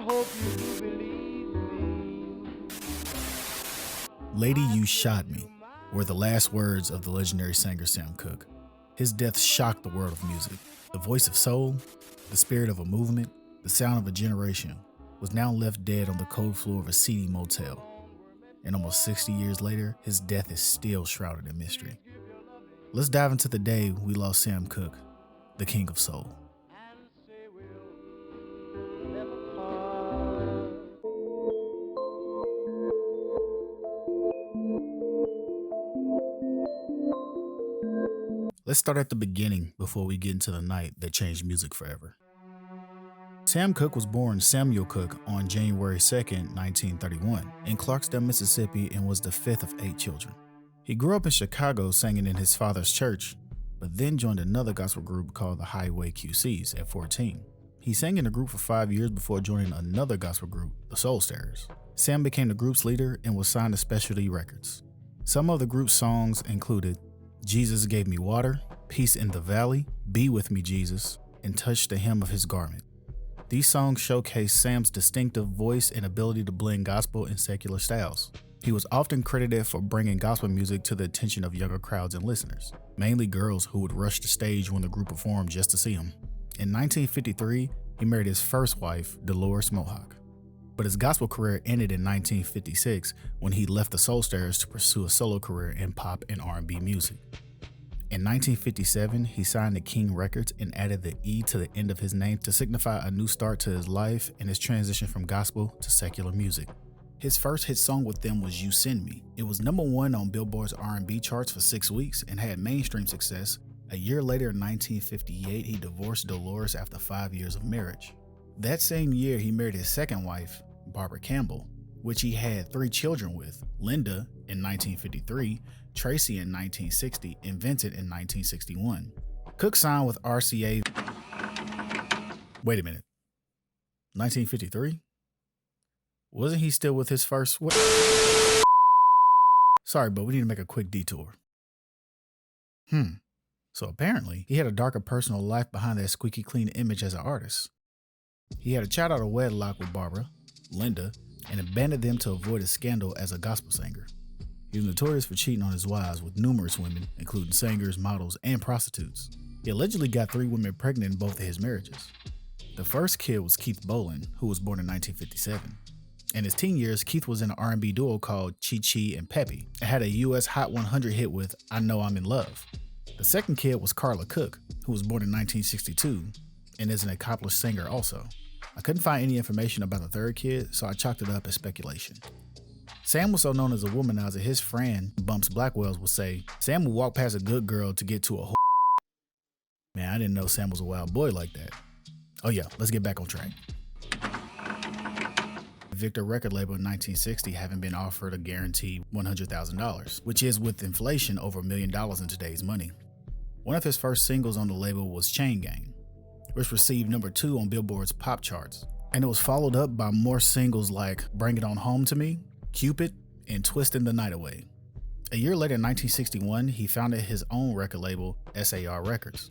hope you believe me. "Lady, you shot me" were the last words of the legendary singer Sam Cooke. His death shocked the world of music. The voice of soul, the spirit of a movement, the sound of a generation, was now left dead on the cold floor of a seedy motel. And almost 60 years later, his death is still shrouded in mystery. Let's dive into the day we lost Sam Cooke, the king of soul. Let's start at the beginning before we get into the night that changed music forever. Sam Cooke was born Samuel Cooke on January 2nd, 1931, in Clarksdale, Mississippi, and was the fifth of 8 children. He grew up in Chicago singing in his father's church, but then joined another gospel group called the Highway QCs at 14. He sang in the group for 5 years before joining another gospel group, the Soul Stirrers. Sam became the group's leader and was signed to Specialty Records. Some of the group's songs included "Jesus Gave Me Water," "Peace in the Valley," "Be With Me Jesus," and "Touch the Hem of His Garment." These songs showcase Sam's distinctive voice and ability to blend gospel and secular styles. He was often credited for bringing gospel music to the attention of younger crowds and listeners, mainly girls who would rush the stage when the group performed just to see him. In 1953, he married his first wife, Dolores Mohawk. But his gospel career ended in 1956 when he left the Soul Stirrers to pursue a solo career in pop and R&B music. In 1957, he signed to King Records and added the E to the end of his name to signify a new start to his life and his transition from gospel to secular music. His first hit song with them was "You Send Me." It was #1 on Billboard's R&B charts for 6 weeks and had mainstream success. A year later, in 1958, he divorced Dolores after 5 years of marriage. That same year, he married his second wife, Barbara Campbell, which he had 3 children with: Linda in 1953, Tracy in 1960, and Vincent in 1961. Cooke signed with RCA. Wait a minute. 1953? Wasn't he still with his first? Sorry, but we need to make a quick detour. So apparently, he had a darker personal life behind that squeaky clean image as an artist. He had a child out of wedlock with Barbara, Linda, and abandoned them to avoid a scandal as a gospel singer. He was notorious for cheating on his wives with numerous women, including singers, models, and prostitutes. He allegedly got 3 women pregnant in both of his marriages. The first kid was Keith Boland, who was born in 1957. In his teen years, Keith was in an R&B duo called Chi Chi and Peppy and had a US Hot 100 hit with "I Know I'm in Love." The second kid was Carla Cooke, who was born in 1962 and is an accomplished singer also. I couldn't find any information about the third kid, so I chalked it up as speculation. Sam was so known as a womanizer, his friend, Bumps Blackwells, would say, Sam would walk past a good girl to get to a whore. Man, I didn't know Sam was a wild boy like that. Oh yeah, let's get back on track. Victor record label in 1960 having been offered a guaranteed $100,000, which is with inflation over $1 million in today's money. One of his first singles on the label was Chain Gang, which received #2 on Billboard's pop charts, and it was followed up by more singles like Bring It On Home to Me, Cupid, and Twisting the Night Away. A year later, in 1961, he founded his own record label, SAR Records.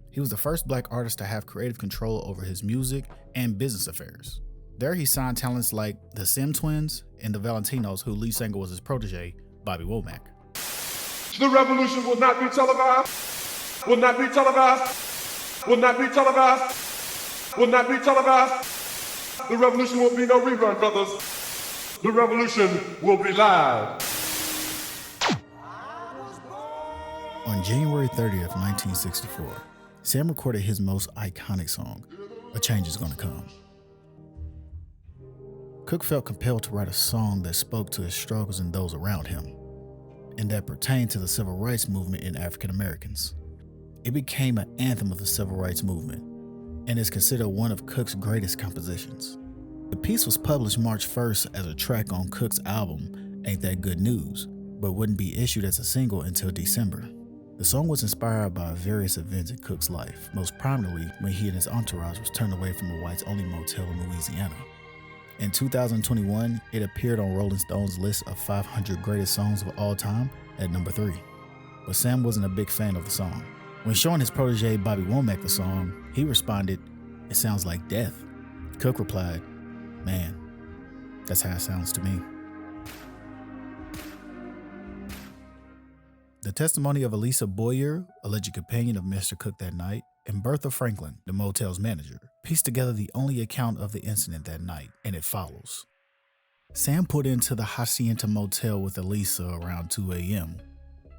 He was the first black artist to have creative control over his music and business affairs. There he signed talents like the Sim Twins and the Valentinos, whose lead singer was his protege, Bobby Womack. The revolution will not be televised, will not be televised, will not be televised, will not be televised. The revolution will be no rerun, brothers. The revolution will be live. On January 30th, 1964, Sam recorded his most iconic song, A Change Is Gonna Come. Cooke felt compelled to write a song that spoke to his struggles and those around him, and that pertained to the civil rights movement in African Americans. It became an anthem of the civil rights movement, and is considered one of Cooke's greatest compositions. The piece was published March 1st as a track on Cooke's album, Ain't That Good News, but wouldn't be issued as a single until December. The song was inspired by various events in Cooke's life, most prominently when he and his entourage was turned away from a whites-only motel in Louisiana. In 2021, it appeared on Rolling Stone's list of 500 greatest songs of all time at #3. But Sam wasn't a big fan of the song. When showing his protege Bobby Womack the song, he responded, "It sounds like death." Cooke replied, Man, that's how it sounds to me. The testimony of Elisa Boyer, alleged companion of Mr. Cooke that night, and Bertha Franklin, the motel's manager, pieced together the only account of the incident that night, and it follows. Sam put into the Hacienda Motel with Elisa around 2 a.m.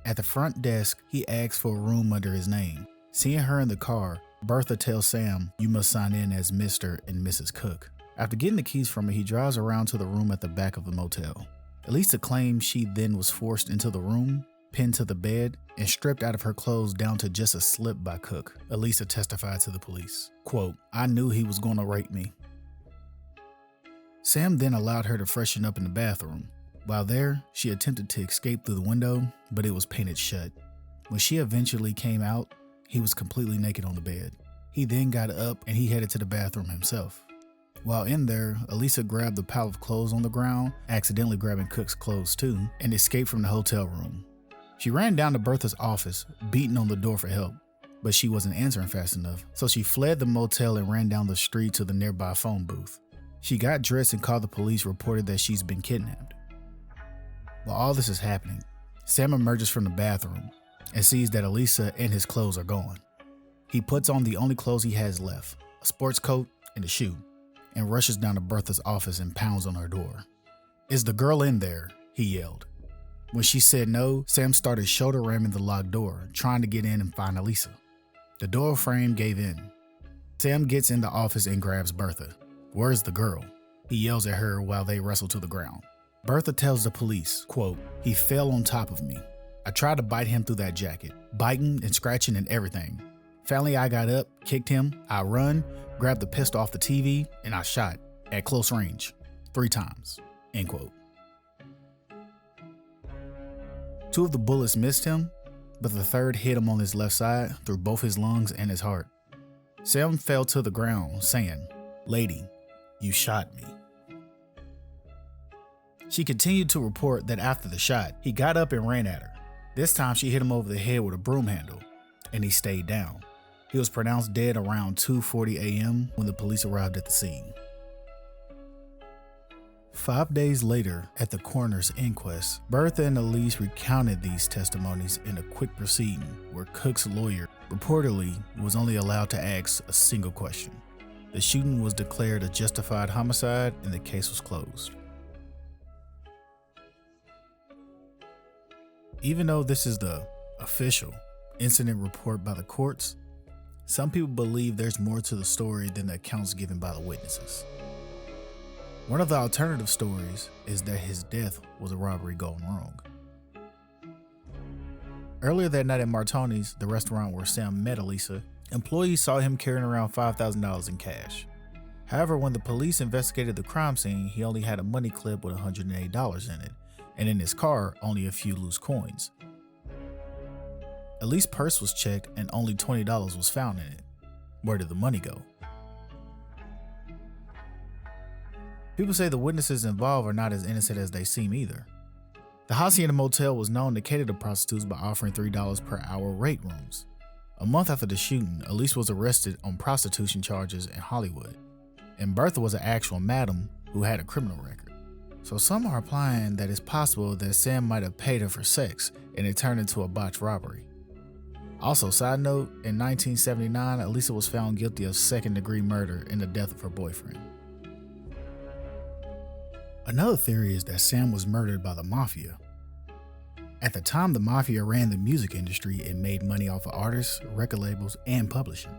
At the front desk, he asks for a room under his name. Seeing her in the car, Bertha tells Sam, "You must sign in as Mr. and Mrs. Cooke." After getting the keys from her, he drives around to the room at the back of the motel. Elisa claims she then was forced into the room, pinned to the bed, and stripped out of her clothes down to just a slip by Cooke. Elisa testified to the police, quote, "I knew he was going to rape me." Sam then allowed her to freshen up in the bathroom. While there, she attempted to escape through the window, but it was painted shut. When she eventually came out, he was completely naked on the bed. He then got up and he headed to the bathroom himself. While in there, Elisa grabbed the pile of clothes on the ground, accidentally grabbing Cooke's clothes too, and escaped from the hotel room. She ran down to Bertha's office, beating on the door for help, but she wasn't answering fast enough, so she fled the motel and ran down the street to the nearby phone booth. She got dressed and called the police, reported that she's been kidnapped. While all this is happening, Sam emerges from the bathroom and sees that Elisa and his clothes are gone. He puts on the only clothes he has left, a sports coat and a shoe, and rushes down to Bertha's office and pounds on her door. "Is the girl in there?" he yelled. When she said no, Sam started shoulder ramming the locked door, trying to get in and find Elisa. The door frame gave in. Sam gets in the office and grabs Bertha. "Where's the girl?" he yells at her while they wrestle to the ground. Bertha tells the police, quote, "He fell on top of me. I tried to bite him through that jacket, biting and scratching and everything. Finally, I got up, kicked him, I run, grabbed the pistol off the TV, and I shot, at close range, 3 times, end quote. 2 of the bullets missed him, but the 3rd hit him on his left side through both his lungs and his heart. Sam fell to the ground, saying, "Lady, you shot me." She continued to report that after the shot, he got up and ran at her. This time she hit him over the head with a broom handle, and he stayed down. He was pronounced dead around 2:40 a.m. when the police arrived at the scene. 5 days later, at the coroner's inquest, Bertha and Elise recounted these testimonies in a quick proceeding where Cooke's lawyer reportedly was only allowed to ask a single question. The shooting was declared a justified homicide and the case was closed. Even though this is the official incident report by the courts, some people believe there's more to the story than the accounts given by the witnesses. One of the alternative stories is that his death was a robbery gone wrong. Earlier that night at Martoni's, the restaurant where Sam met Elisa, employees saw him carrying around $5,000 in cash. However, when the police investigated the crime scene, he only had a money clip with $108 in it, and in his car, only a few loose coins. Elise's purse was checked and only $20 was found in it. Where did the money go? People say the witnesses involved are not as innocent as they seem either. The Hacienda Motel was known to cater to prostitutes by offering $3 per hour rate rooms. A month after the shooting, Elise was arrested on prostitution charges in Hollywood, and Bertha was an actual madam who had a criminal record. So some are implying that it's possible that Sam might have paid her for sex and it turned into a botched robbery. Also, side note, in 1979, Elisa was found guilty of second-degree murder in the death of her boyfriend. Another theory is that Sam was murdered by the Mafia. At the time, the Mafia ran the music industry and made money off of artists, record labels, and publishing.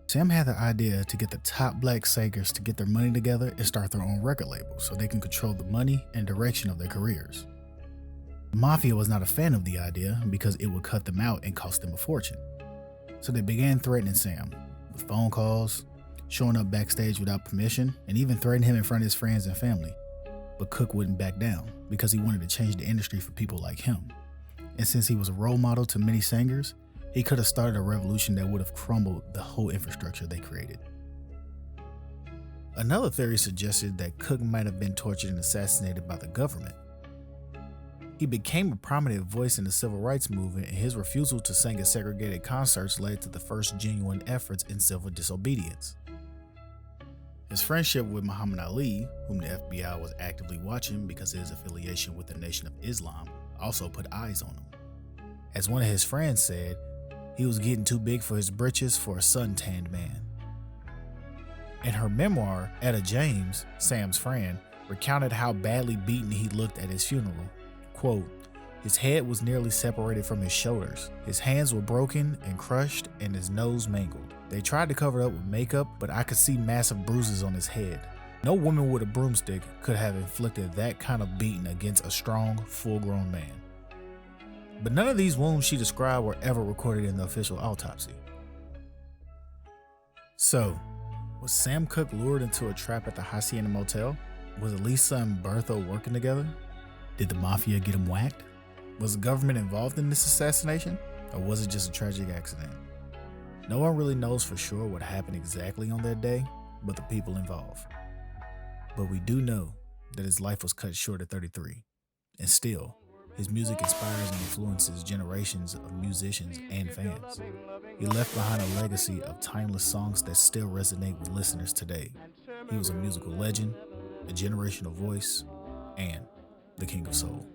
Sam had the idea to get the top black singers to get their money together and start their own record label so they can control the money and direction of their careers. The Mafia was not a fan of the idea because it would cut them out and cost them a fortune. So they began threatening Sam with phone calls, showing up backstage without permission, and even threatening him in front of his friends and family. But Cooke wouldn't back down because he wanted to change the industry for people like him. And since he was a role model to many singers, he could have started a revolution that would have crumbled the whole infrastructure they created. Another theory suggested that Cooke might have been tortured and assassinated by the government. He became a prominent voice in the civil rights movement, and his refusal to sing at segregated concerts led to the first genuine efforts in civil disobedience. His friendship with Muhammad Ali, whom the FBI was actively watching because of his affiliation with the Nation of Islam, also put eyes on him. As one of his friends said, he was getting too big for his britches for a suntanned man. In her memoir, Etta James, Sam's friend, recounted how badly beaten he looked at his funeral. Quote, "His head was nearly separated from his shoulders. His hands were broken and crushed and his nose mangled. They tried to cover it up with makeup, but I could see massive bruises on his head. No woman with a broomstick could have inflicted that kind of beating against a strong, full-grown man." But none of these wounds she described were ever recorded in the official autopsy. So, was Sam Cooke lured into a trap at the Hacienda Motel? Was Elisa and Bertha working together? Did the Mafia get him whacked? Was the government involved in this assassination? Or was it just a tragic accident? No one really knows for sure what happened exactly on that day, but the people involved. But we do know that his life was cut short at 33, and still, his music inspires and influences generations of musicians and fans. He left behind a legacy of timeless songs that still resonate with listeners today. He was a musical legend, a generational voice, and the King of Soul.